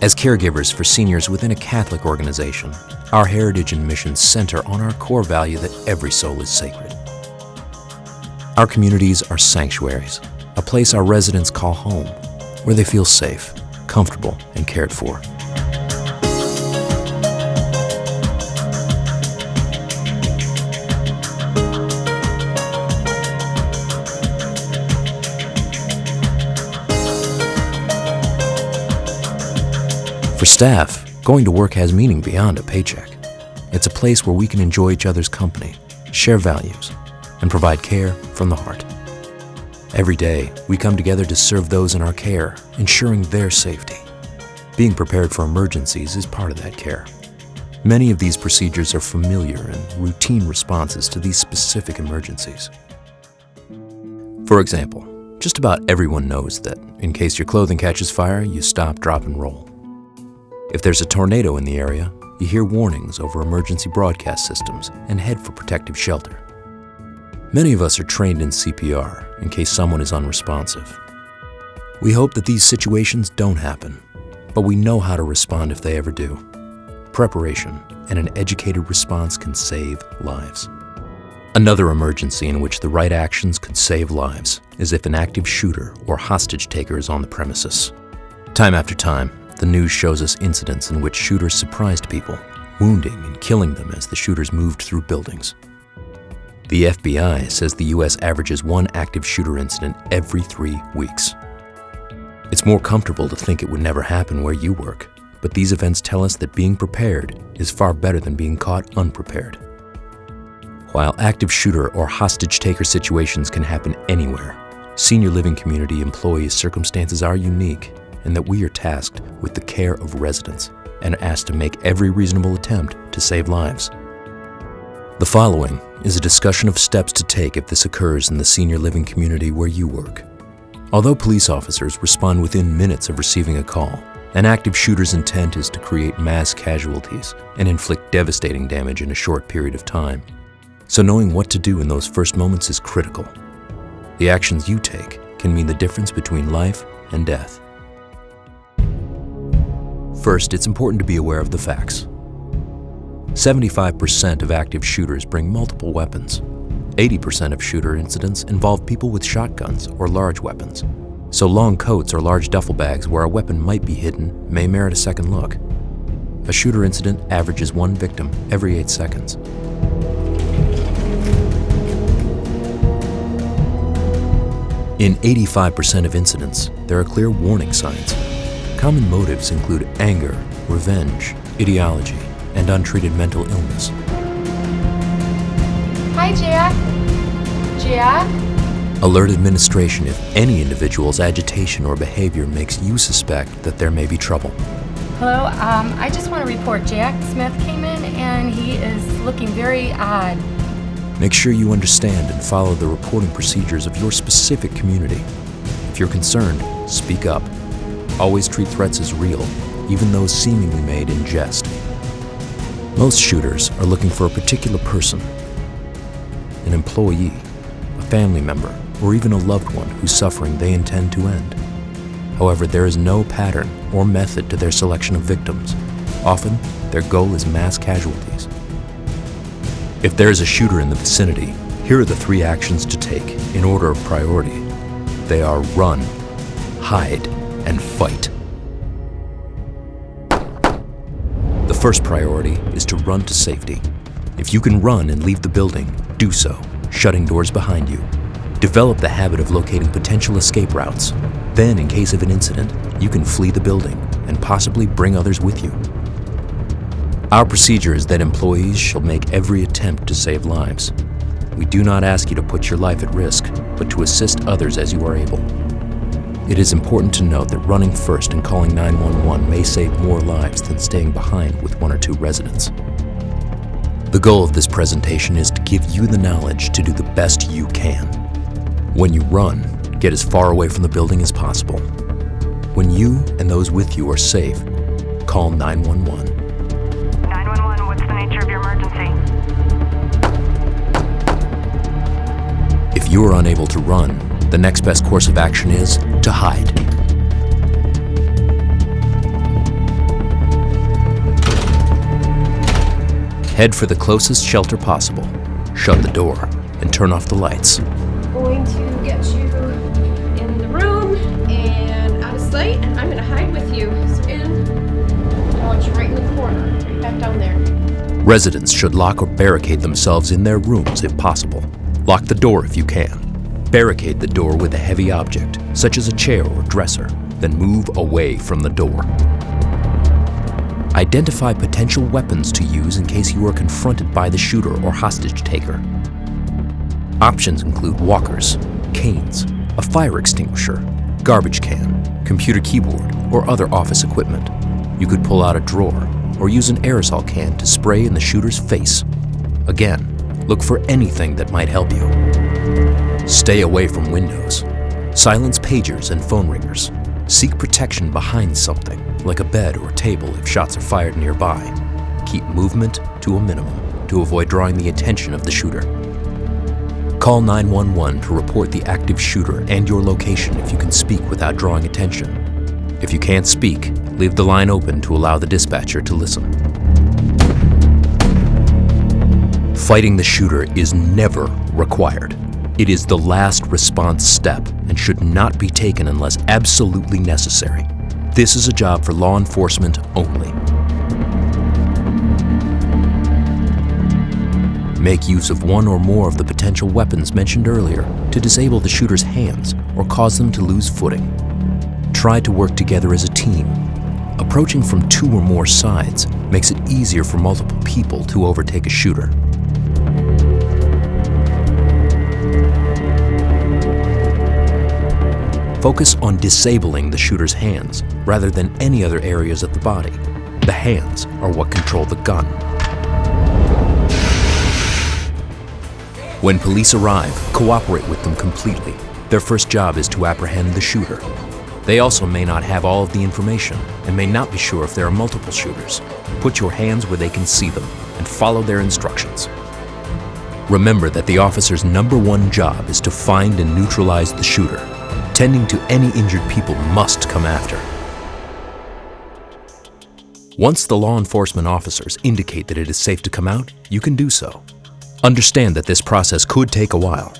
As caregivers for seniors within a Catholic organization, our heritage and mission center on our core value that every soul is sacred. Our communities are sanctuaries, a place our residents call home, where they feel safe, comfortable, and cared for. For staff, going to work has meaning beyond a paycheck. It's a place where we can enjoy each other's company, share values, and provide care from the heart. Every day, we come together to serve those in our care, ensuring their safety. Being prepared for emergencies is part of that care. Many of these procedures are familiar and routine responses to these specific emergencies. For example, just about everyone knows that in case your clothing catches fire, you stop, drop, and roll. If there's a tornado in the area, you hear warnings over emergency broadcast systems and head for protective shelter. Many of us are trained in CPR in case someone is unresponsive. We hope that these situations don't happen, but we know how to respond if they ever do. Preparation and an educated response can save lives. Another emergency in which the right actions could save lives is if an active shooter or hostage taker is on the premises. Time after time, the news shows us incidents in which shooters surprised people, wounding and killing them as the shooters moved through buildings. The FBI says the U.S. averages one active shooter incident every 3 weeks. It's more comfortable to think it would never happen where you work, but these events tell us that being prepared is far better than being caught unprepared. While active shooter or hostage taker situations can happen anywhere, senior living community employees' circumstances are unique in that we are tasked with the care of residents and asked to make every reasonable attempt to save lives. The following is a discussion of steps to take if this occurs in the senior living community where you work. Although police officers respond within minutes of receiving a call, an active shooter's intent is to create mass casualties and inflict devastating damage in a short period of time. So knowing what to do in those first moments is critical. The actions you take can mean the difference between life and death. First, it's important to be aware of the facts. 75% of active shooters bring multiple weapons. 80% of shooter incidents involve people with shotguns or large weapons. So long coats or large duffel bags where a weapon might be hidden may merit a second look. A shooter incident averages one victim every 8 seconds. In 85% of incidents, there are clear warning signs. Common motives include anger, revenge, ideology, and untreated mental illness. Hi, Jack. Jack? Alert administration if any individual's agitation or behavior makes you suspect that there may be trouble. Hello, I just want to report Jack Smith came in and he is looking very odd. Make sure you understand and follow the reporting procedures of your specific community. If you're concerned, speak up. Always treat threats as real, even those seemingly made in jest. Most shooters are looking for a particular person, an employee, a family member, or even a loved one whose suffering they intend to end. However, there is no pattern or method to their selection of victims. Often, their goal is mass casualties. If there is a shooter in the vicinity, here are the 3 actions to take in order of priority. They are run, hide, and fight. The first priority is to run to safety. If you can run and leave the building, do so, shutting doors behind you. Develop the habit of locating potential escape routes. Then, in case of an incident, you can flee the building and possibly bring others with you. Our procedure is that employees shall make every attempt to save lives. We do not ask you to put your life at risk, but to assist others as you are able. It is important to note that running first and calling 911 may save more lives than staying behind with 1 or 2 residents. The goal of this presentation is to give you the knowledge to do the best you can. When you run, get as far away from the building as possible. When you and those with you are safe, call 911. 911, what's the nature of your emergency? If you are unable to run, the next best course of action is to hide. Head for the closest shelter possible, shut the door, and turn off the lights. Going to get you in the room and out of sight. I'm going to hide with you. So I want you right in the corner, right back down there. Residents should lock or barricade themselves in their rooms if possible. Lock the door if you can. Barricade the door with a heavy object, such as a chair or dresser, then move away from the door. Identify potential weapons to use in case you are confronted by the shooter or hostage taker. Options include walkers, canes, a fire extinguisher, garbage can, computer keyboard, or other office equipment. You could pull out a drawer or use an aerosol can to spray in the shooter's face. Again, look for anything that might help you. Stay away from windows. Silence pagers and phone ringers. Seek protection behind something, like a bed or table if shots are fired nearby. Keep movement to a minimum to avoid drawing the attention of the shooter. Call 911 to report the active shooter and your location if you can speak without drawing attention. If you can't speak, leave the line open to allow the dispatcher to listen. Fighting the shooter is never required. It is the last response step and should not be taken unless absolutely necessary. This is a job for law enforcement only. Make use of one or more of the potential weapons mentioned earlier to disable the shooter's hands or cause them to lose footing. Try to work together as a team. Approaching from two or more sides makes it easier for multiple people to overtake a shooter. Focus on disabling the shooter's hands rather than any other areas of the body. The hands are what control the gun. When police arrive, cooperate with them completely. Their first job is to apprehend the shooter. They also may not have all of the information and may not be sure if there are multiple shooters. Put your hands where they can see them and follow their instructions. Remember that the officer's #1 job is to find and neutralize the shooter. Tending to any injured people must come after. Once the law enforcement officers indicate that it is safe to come out, you can do so. Understand that this process could take a while.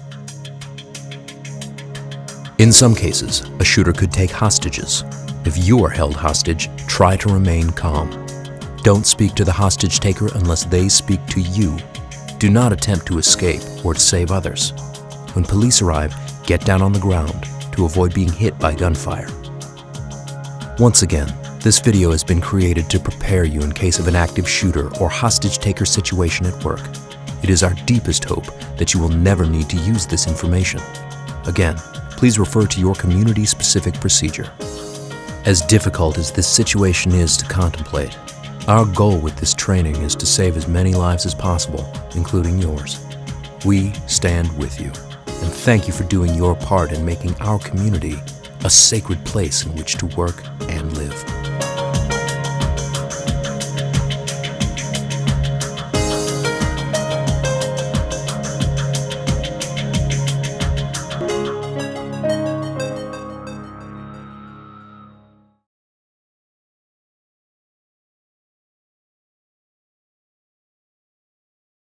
In some cases, a shooter could take hostages. If you are held hostage, try to remain calm. Don't speak to the hostage taker unless they speak to you. Do not attempt to escape or to save others. When police arrive, get down on the ground to avoid being hit by gunfire. Once again, this video has been created to prepare you in case of an active shooter or hostage taker situation at work. It is our deepest hope that you will never need to use this information. Again, please refer to your community-specific procedure. As difficult as this situation is to contemplate, our goal with this training is to save as many lives as possible, including yours. We stand with you, and thank you for doing your part in making our community a sacred place in which to work and live.